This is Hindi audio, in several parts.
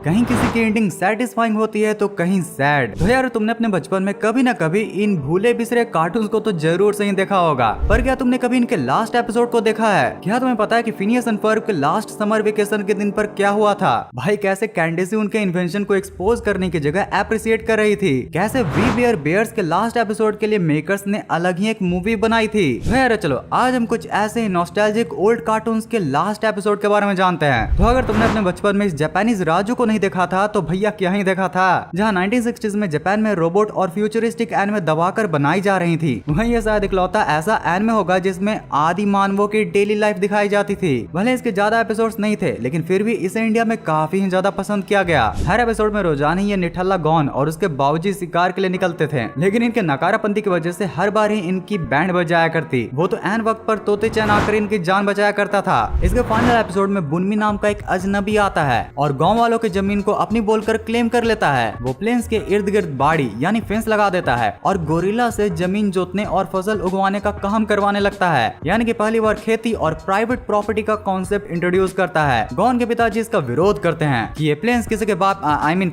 कहीं किसी की एंडिंग सेटिस्फाइंग होती है तो कहीं सैड। तो यार तुमने अपने बचपन में कभी ना कभी इन भूले बिसरे कार्टून्स को तो जरूर सही देखा होगा, पर क्या तुमने कभी इनके लास्ट एपिसोड को देखा है? क्या तुम्हें पता है कि फिनियस एंड फर्ब के लास्ट समर वेकेशन के दिन पर क्या हुआ था? भाई कैसे कैंडेसी उनके इन्वेंशन को एक्सपोज करने की जगह एप्रिसिएट कर रही थी, कैसे वी बियर बियर्स के लास्ट एपिसोड के लिए मेकर्स ने अलग ही एक मूवी बनाई थी। यार चलो आज हम कुछ ऐसे ही नॉस्टैल्जिक ओल्ड कार्टून्स के लास्ट एपिसोड के बारे में जानते हैं। तो अगर तुमने अपने बचपन में इस जापानीज राजू को नहीं देखा था तो भैया क्या ही देखा था, जहाँ 1960s में जापान में रोबोट और फ्यूचरिस्टिक एनिमे दबाकर बनाई जा रही थी। वहीं ये शायद इकलौता ऐसा एनिमे होगा जिसमें आदि मानवों की डेली लाइफ दिखाई जाती थी। भले इसके ज्यादा एपिसोड्स नहीं थे, लेकिन फिर भी इसे इंडिया में काफी ही ज्यादा पसंद किया गया। हर एपिसोड में रोजाना ही ये निठल्ला गॉन और उसके बाबूजी शिकार के लिए निकलते थे, लेकिन इनके नकारापंथी की वजह से हर बार ही इनकी बैंड बजाया करती। वो तो एन वक्त पर तोते चैन आकर इनकी जान बचाया करता था। इसके फाइनल एपिसोड में बुनमी नाम का एक अजनबी आता है और गांव वालों की जमीन को अपनी बोलकर क्लेम कर लेता है। वो प्लेन्स के इर्द गिर्द बाड़ी यानी फेंस लगा देता है और गोरिल्ला से जमीन जोतने और फसल उगवाने का काम करवाने लगता है, यानी कि पहली बार खेती और प्राइवेट प्रॉपर्टी का कॉन्सेप्ट इंट्रोड्यूस करता है। गॉन के पिताजी इसका विरोध करते हैं कि ये प्लेन्स किसी के बाप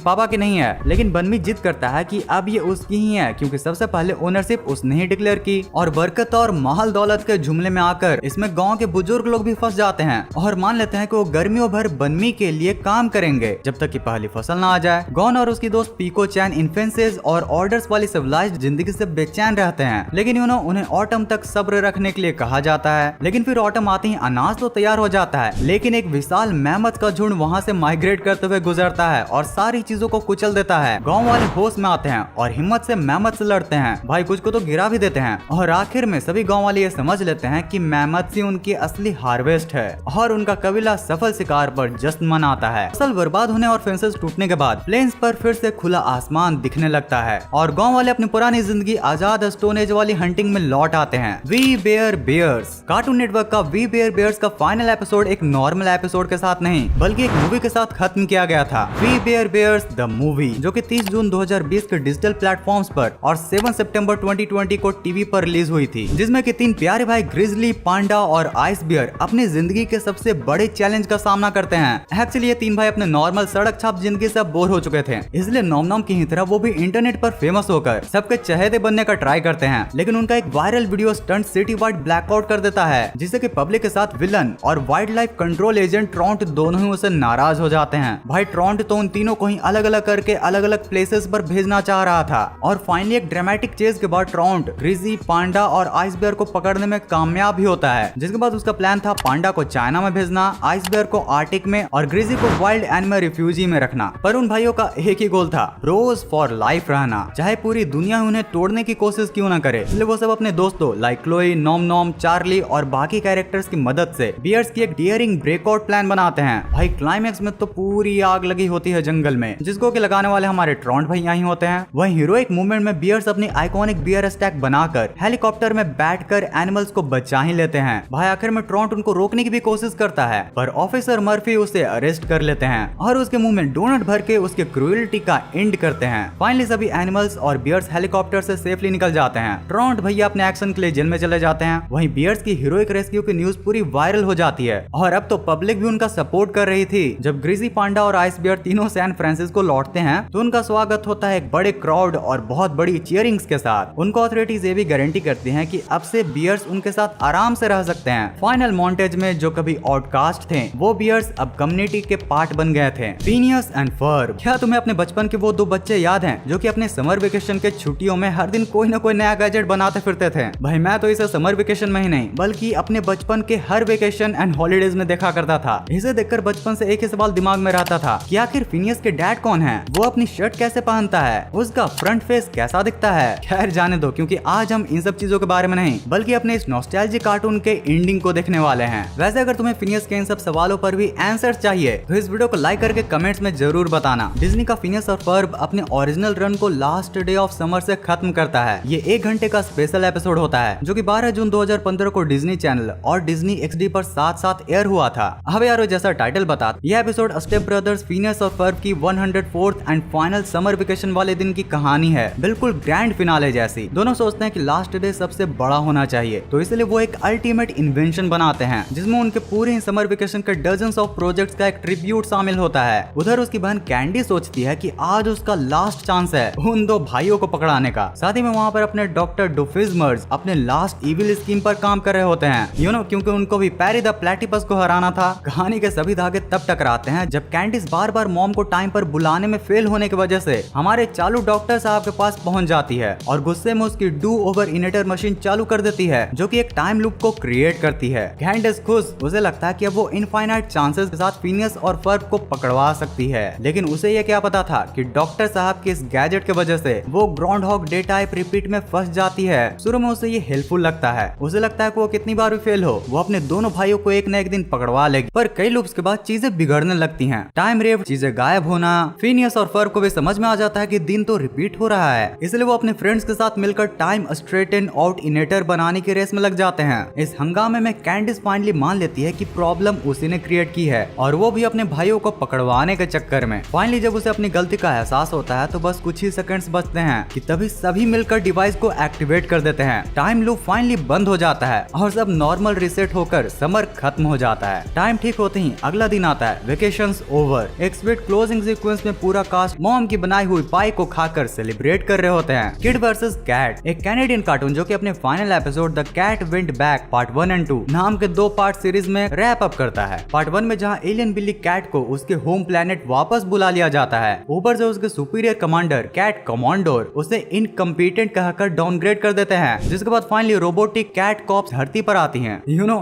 पापा के नहीं है, लेकिन बनमी जिद करता है कि अब ये उसकी ही है, क्योंकि सबसे पहले ओनरशिप उसने ही डिक्लेयर की। और बरकत और माल दौलत के जुमले में आकर इसमें गांव के बुजुर्ग लोग भी फंस जाते हैं और मान लेते हैं कि वो गर्मियों भर बनमी के लिए काम करेंगे जब तक कि पहली फसल ना आ जाए। गॉन और उसकी दोस्त पीको चैन इन्फेंसेस और ऑर्डर्स वाली सिविलाइज्ड जिंदगी से बेचैन रहते हैं, लेकिन उन्हें ऑटम तक सब्र रखने के लिए कहा जाता है। लेकिन फिर ऑटम आते ही अनाज तो तैयार हो जाता है, लेकिन एक विशाल मेहमत का झुंड वहाँ से माइग्रेट करते हुए गुजरता है और सारी चीजों को कुचल देता है। गाँव वाले होश में आते हैं और हिम्मत से मेहमत से लड़ते हैं। भाई कुछ को तो गिरा भी देते हैं और आखिर में सभी गाँव वाले ये समझ लेते हैं कि मेहमत से उनकी असली हार्वेस्ट है और उनका कबीला सफल शिकार पर जश्न मनाता है। फसल बर्बाद होने और फेंसेस टूटने के बाद प्लेन्स पर फिर से खुला आसमान दिखने लगता है और गांव वाले अपनी पुरानी जिंदगी आजाद स्टोन एज वाली हंटिंग में लौट आते हैं। We bare bears cartoon network का वी बियर बियर्स का फाइनल एपिसोड एक नॉर्मल एपिसोड के साथ नहीं बल्कि एक मूवी के साथ खत्म किया गया था। We bare bears the movie, जो कि 30 जून 2020 के डिजिटल प्लेटफॉर्म्स पर और 7 सितंबर 2020 को टीवी पर रिलीज हुई थी, जिसमें कि 3 प्यारे भाई ग्रिजली, पांडा और आइस बियर अपनी जिंदगी के सबसे बड़े चैलेंज का सामना करते हैं। एक्चुअली ये 3 भाई अपने नॉर्मल सड़क छाप जिंदगी से बोर हो चुके थे, इसलिए नॉम की ही तरह वो भी इंटरनेट पर फेमस होकर सबके चहेते बनने का ट्राई करते हैं। लेकिन उनका एक viral video stunt city wide blackout कर देता है, जिससे कि पब्लिक के साथ विलन और वाइल्ड लाइफ कंट्रोल एजेंट ट्रॉन्ट दोनों ही उसे नाराज हो जाते हैं। भाई ट्रॉन्ट तो उन तीनों को ही अलग अलग करके अलग अलग प्लेसेस पर भेजना चाह रहा था और फाइनली एक ड्रामेटिक चेज के बाद ट्रॉन्ट ग्रिजी, पांडा और आइस बियर को पकड़ने में कामयाब भी होता है, जिसके बाद उसका प्लान था पांडा को चाइना में भेजना, आइस बियर को आर्टिक में और ग्रिजी को वाइल्ड एनिमल रिफ्यूजी में रखना। पर उन भाइयों का एक ही गोल था, ब्रोस फॉर लाइफ रहना, चाहे पूरी दुनिया उन्हें तोड़ने की कोशिश क्यों ना करे। इसलिए वो सब अपने दोस्तों लाइक क्लोई, नॉम, चार्ली और बाकी कैरेक्टर्स की मदद से बियर्स की एक डियरिंग ब्रेकआउट प्लान बनाते हैं। भाई क्लाइमैक्स में तो पूरी आग लगी होती है जंगल में, जिसको कि लगाने वाले हमारे ट्रॉन्ट भैया ही होते हैं। वहीं हीरोइक मूवमेंट में बियर्स अपनी आइकॉनिक बियर स्टैक बनाकर हेलीकॉप्टर में बैठकर एनिमल्स को बचा ही लेते हैं। भाई आखिर में ट्रॉन्ट उनको रोकने की भी कोशिश करता है, पर ऑफिसर मर्फी उसे अरेस्ट कर लेते हैं और उसके मुंह में डोनट भर के उसके क्रूएल्टी का एंड करते हैं। फाइनली सभी एनिमल्स और बियर्स हेलीकॉप्टर से सेफली निकल जाते हैं। ट्रॉन्ट भैया अपने एक्शन के लिए जेल में चले जाते हैं। वहीं बियर्स की हीरोइक रेस्क्यू की न्यूज पूरी वायरल हो जाती है और अब तो पब्लिक भी उनका सपोर्ट कर रही थी। जब ग्रीजी, पांडा और आइस बियर तीनों सैन फ्रांसिस्को लौटते हैं तो उनका स्वागत होता है एक बड़े क्राउड और बहुत बड़ी चीयरिंग्स के साथ। उनको अथॉरिटीज ये भी गारंटी करती हैं कि अब से बियर्स उनके साथ आराम से रह सकते हैं। फाइनल मॉन्टेज में जो कभी आउटकास्ट थे वो बियर्स अब कम्युनिटी के पार्ट बन गए थे। फिनियस एंड फर्ब, क्या तुम्हें अपने बचपन के वो 2 बच्चे याद हैं जो कि अपने समर वेकेशन के छुट्टियों में हर दिन कोई ना कोई नया गैजेट बनाते फिरते थे? भाई मैं तो इसे समर वेकेशन में ही नहीं बल्कि अपने बचपन के हर वेकेशन एंड हॉलीडेज में देखा करता था। इसे देखकर बचपन से एक ही सवाल दिमाग में रहता था कि आखिर फिनियस के डैड कौन है, वो अपनी शर्ट कैसे पहनता है, उसका फ्रंट फेस कैसा दिखता है। खैर जाने दो, क्योंकि आज हम इन सब चीजों के बारे में नहीं बल्कि अपने इस नॉस्टैल्जिक कार्टून के एंडिंग को देखने वाले हैं। वैसे अगर तुम्हें फिनियस के इन सब सवालों पर भी आंसर चाहिए तो इस वीडियो को लाइक करके कमेंट्स में जरूर बताना। डिज्नी का फिनियस और फर्ब अपने ओरिजिनल रन को लास्ट डे ऑफ समर से खत्म करता है। ये 1 घंटे का स्पेशल एपिसोड होता है जो कि 12 जून 2015 को डिज्नी चैनल और डिज्नी XD पर साथ साथ एयर हुआ था। अब यारो जैसा टाइटल बता, यह एपिसोड स्टेप ब्रदर्स फिनियस और फर्ब की 104th and final summer vacation वाले दिन की कहानी है। बिल्कुल ग्रैंड फिनाले जैसी। दोनों सोचते हैं कि लास्ट डे सबसे बड़ा होना चाहिए, तो इसलिए वो एक अल्टीमेट इन्वेंशन बनाते हैं जिसमें उनके पूरे समर वेकेशन के डजन्स ऑफ प्रोजेक्ट्स का एक ट्रिब्यूट शामिल होता है। उधर उसकी बहन कैंडी सोचती है कि आज उसका लास्ट चांस है उन दो भाइयों को पकड़ाने का। साथ ही में वहाँ पर अपने डॉक्टर डोफिजमर्स अपने लास्ट इविल स्कीम पर काम कर रहे होते हैं, क्योंकि उनको भी पैरी द प्लेटिपस को हराना था। कहानी के सभी धागे तब टकराते हैं जब कैंडिस बार बार मॉम को टाइम पर बुलाने में फेल होने की वजह से हमारे चालू डॉक्टर साहब के पास पहुंच जाती है और गुस्से में उसकी डू ओवर इनेटर मशीन चालू कर देती है, जो कि एक टाइम लूप को क्रिएट करती है। कैंडिस खुश, उसे लगता है कि अब वो इनफाइनाइट चांसेस के साथ फिनियस और फर्ब को पकड़वा सकती है, लेकिन उसे ये क्या पता था कि डॉक्टर साहब के इस गैजेट की वजह से वो groundhog day type repeat में फंस जाती है। शुरू में उसे ये हेल्पफुल लगता है, उसे लगता है कि वो कितनी बार भी फेल हो वो अपने दोनों भाइयों को एक न एक दिन पकड़वा लेगी, पर कई लूप्स के बाद चीजें बिगड़ने लगती हैं। टाइम रेव, चीजें गायब होना, फिनियस और फर्ब को भी समझ में आ जाता है कि दिन तो रिपीट हो रहा है, इसलिए वो अपने फ्रेंड्स के साथ मिलकर टाइम स्ट्रेटन आउट इनेटर बनाने की रेस में लग जाते हैं। इस हंगामे में कैंडिस फाइनली मान लेती है कि प्रॉब्लम उसी ने क्रिएट की है और वो भी अपने भाइयों को पकड़वाने के चक्कर में। फाइनली जब उसे अपनी गलती का एहसास होता है तो बस कुछ ही सेकंड्स बचते हैं कि तभी सभी मिलकर डिवाइस को एक्टिवेट कर देते हैं। टाइम लूप फाइनली बंद हो जाता है और सब नॉर्मल रिसेट होकर समर खत्म हो जाता है। टाइम ठीक होते ही अगला दिन आता है, वेकेशंस ओवर। एक स्वीट क्लोजिंग सीक्वेंस में पूरा कास्ट मॉम की बनाई हुई पाई को खाकर सेलिब्रेट कर रहे होते हैं। किड वर्सेस कैट, एक कैनेडियन कार्टून जो कि अपने final episode the cat went back part 1 and 2 नाम के 2 पार्ट सीरीज में रैप अप करता है। पार्ट 1 में जहां एलियन बिल्ली कैट को उसके होम प्लेनेट वापस बुला लिया जाता है, ऊपर से उसके सुपीरियर कमांडर कैट कमांडोर उसे इनकम्पिटेंट कहकर डाउनग्रेड कर देते हैं, जिसके बाद फाइनली रोबोटिक कैट कॉप्स धरती पर आती हैं,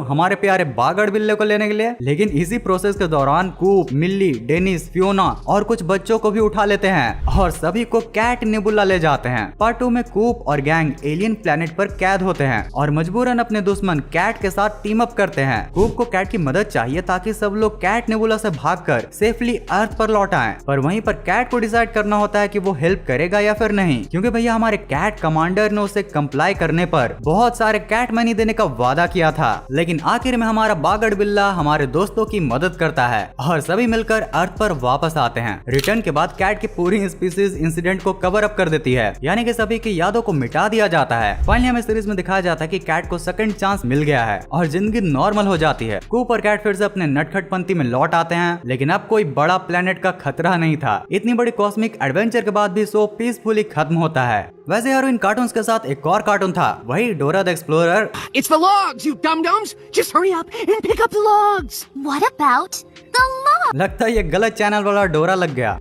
हमारे प्यारे बागड़ बिल्ले को लेने के लिए। लेकिन इसी प्रोसेस के दौरान कूप, मिल्ली, डेनिस, फियोना और कुछ बच्चों को भी उठा लेते हैं और सभी को कैट नेबुला ले जाते हैं। पार्ट 2 में कूप और गैंग एलियन प्लेनेट पर कैद होते हैं और मजबूरन अपने दुश्मन कैट के साथ टीम अप करते हैं। कूप को कैट की मदद चाहिए ताकि सब लोग कैट नेबुला से भागकर सेफली अर्थ पर लौट आएं, पर वहीं पर कैट को डिसाइड करना होता है कि वो हेल्प करेगा या फिर नहीं, क्योंकि भैया हमारे कैट कमांडर ने उसे कंप्लाई करने पर बहुत सारे कैट मनी देने का वादा किया था। लेकिन आखिर में हमारा बागड़ बिल्ला हमारे दोस्तों की मदद करता है और सभी मिलकर अर्थ पर वापस आते हैं। रिटर्न के बाद कैट की पूरी स्पीसीज इंसिडेंट को कवर अप कर देती है, यानी कि सभी की यादों को मिटा दिया जाता है। फाइनली हमें सीरीज में दिखाया जाता है कि कैट को सेकंड चांस मिल गया है और जिंदगी नॉर्मल हो जाती है। कूप और कैट फिर से अपने नटखटपंती में लौट आते हैं, लेकिन अब कोई बड़ा प्लेनेट का खतरा नहीं था। इतनी बड़ी कॉस्मिक एडवेंचर के बाद भी शो पीसफुली खत्म होता है। वैसे यार इन कार्टून्स के साथ एक और कार्टून था, वही Dora the explorer. It's the logs, you dum-dums! Just hurry up and pick up the logs! What about the log? लगता है ये गलत चैनल वाला डोरा लग गया।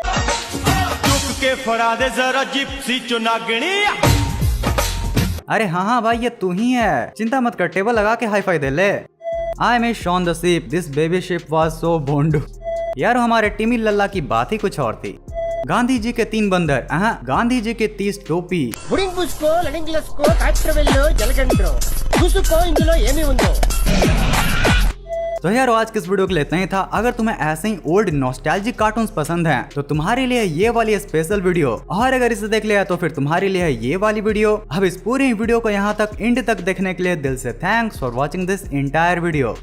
चुप के फड़ा दे जरा जिप्सी चुनागणी। अरे हाँ भाई ये तू ही है, चिंता मत कर, टेबल लगा के हाई फाई दे ले। I am Shaun the ship, this baby ship was so बोंडू। यार हमारे टिमी लल्ला की बात ही कुछ और थी। गांधी जी के 3 बंदर, गांधी जी के 30 टोपी। బుడింగ్ పుస్కో లెడింగ్ గ్లాస్కో కాట్రవెల్లో జలగంట్రో చూసుకో ఇందులో ఏమి ఉందో। तो यार आज के इस वीडियो के लिए इतना ही था। अगर तुम्हें ऐसे ही ओल्ड नॉस्टैल्जिक कार्टून्स पसंद हैं तो तुम्हारे लिए ये वाली स्पेशल वीडियो, और अगर इसे देख लिया तो फिर तुम्हारे लिए है ये वाली वीडियो। अब इस पूरी वीडियो को यहाँ तक एंड तक देखने के लिए दिल से thanks for watching this entire video.